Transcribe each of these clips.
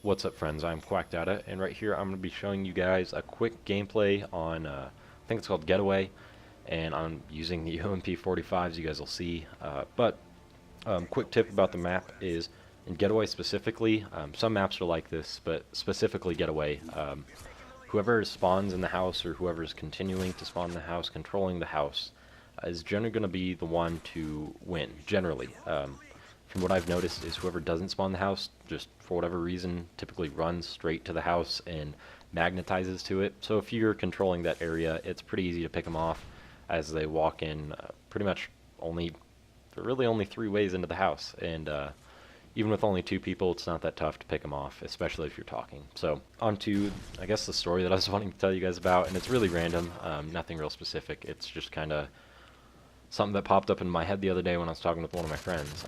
What's up, friends? I'm Quackdata, and right here I'm going to be showing you guys a quick gameplay on, I think it's called Getaway, and I'm using the OMP45s, you guys will see. Quick tip about the map is, in Getaway specifically, some maps are like this, but specifically Getaway, whoever spawns in the house or whoever is continuing to spawn in the house, controlling the house, is generally going to be the one to win, generally. From what I've noticed is whoever doesn't spawn the house, just for whatever reason, typically runs straight to the house and magnetizes to it. So if you're controlling that area, it's pretty easy to pick them off as they walk in pretty much really only 3 ways into the house. And even with only 2 people, it's not that tough to pick them off, especially if you're talking. So on to, I guess, the story that I was wanting to tell you guys about, and it's really random, nothing real specific. It's just kind of something that popped up in my head the other day when I was talking with one of my friends.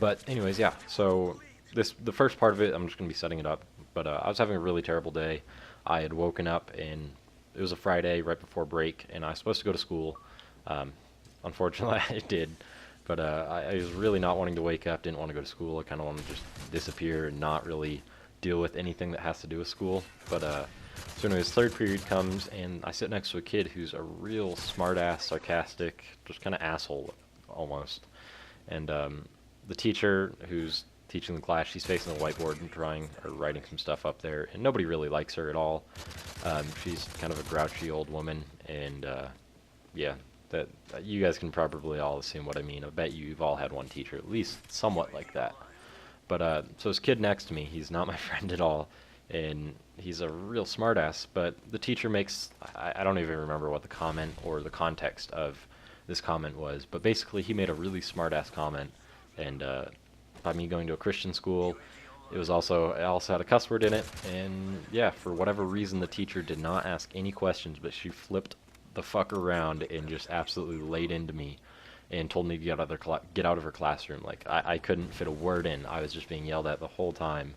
But anyways, yeah, so the first part of it, I'm just going to be setting it up. But I was having a really terrible day. I had woken up, and it was a Friday right before break, and I was supposed to go to school. Unfortunately, I did. But I was really not wanting to wake up, didn't want to go to school. I kind of wanted to just disappear and not really deal with anything that has to do with school. But so anyways, third period comes, and I sit next to a kid who's a real smart-ass, sarcastic, just kind of asshole, almost. And the teacher who's teaching the class, she's facing the whiteboard and drawing or writing some stuff up there, and nobody really likes her at all. She's kind of a grouchy old woman, and yeah, that you guys can probably all assume what I mean. I bet you've all had one teacher, at least somewhat like that. But so this kid next to me, he's not my friend at all, and he's a real smartass. But the teacher makes, I don't even remember what the comment or the context of this comment was, but basically he made a really smartass comment. And by me going to a Christian school, it also had a cuss word in it. And yeah, for whatever reason, the teacher did not ask any questions, but she flipped the fuck around and just absolutely laid into me and told me to get out of her classroom. Like, I couldn't fit a word in. I was just being yelled at the whole time.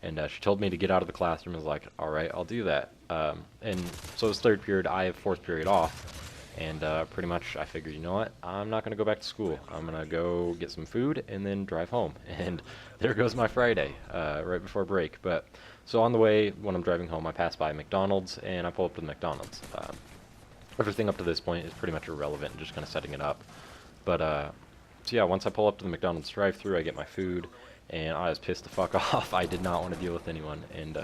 And she told me to get out of the classroom. I was like, all right, I'll do that. And so it was third period. I have fourth period off. And pretty much I figured, you know what, I'm not going to go back to school. I'm going to go get some food and then drive home. And there goes my Friday, right before break. But so on the way, when I'm driving home, I pass by McDonald's, and I pull up to the McDonald's. Everything up to this point is pretty much irrelevant, just kind of setting it up. But so yeah, once I pull up to the McDonald's drive-thru, I get my food, and I was pissed the fuck off. I did not want to deal with anyone. And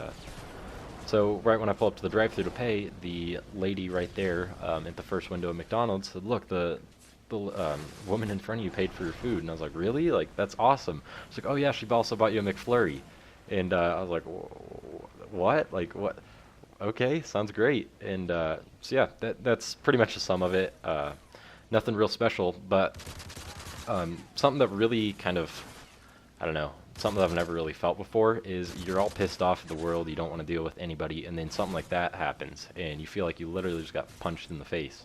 so right when I pull up to the drive-thru to pay, the lady right there at the first window of McDonald's said, "Look, the woman in front of you paid for your food." And I was like, "Really? Like, that's awesome." She's like, "Oh yeah, she also bought you a McFlurry." And I was like, "What? Like, what? Okay, sounds great." And so yeah, that's pretty much the sum of it. Nothing real special, but something that really kind of, I don't know, something that I've never really felt before is you're all pissed off at the world, you don't want to deal with anybody, and then something like that happens, and you feel like you literally just got punched in the face.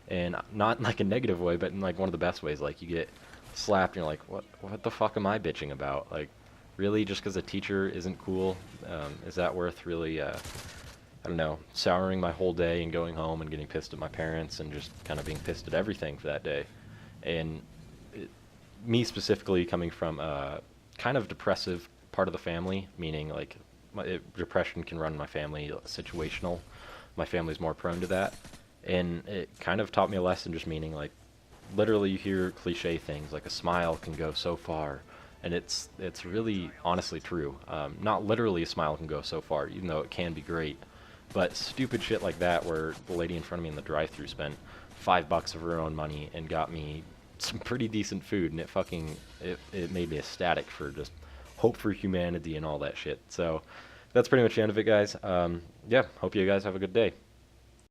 And not in like a negative way, but in like one of the best ways. Like, you get slapped, and you're like, what the fuck am I bitching about? Like, really, just because a teacher isn't cool, is that worth really, I don't know, souring my whole day and going home and getting pissed at my parents and just kind of being pissed at everything for that day? And me specifically, coming from kind of depressive part of the family, meaning like depression can run in my family, situational. My family's more prone to that, and it kind of taught me a lesson, just meaning like literally you hear cliche things like a smile can go so far, and it's really honestly true. Not literally a smile can go so far, even though it can be great, but stupid shit like that where the lady in front of me in the drive-thru spent $5 of her own money and got me some pretty decent food, and it made me ecstatic for just hope for humanity and all that shit. So that's pretty much the end of it, guys. Yeah, hope you guys have a good day.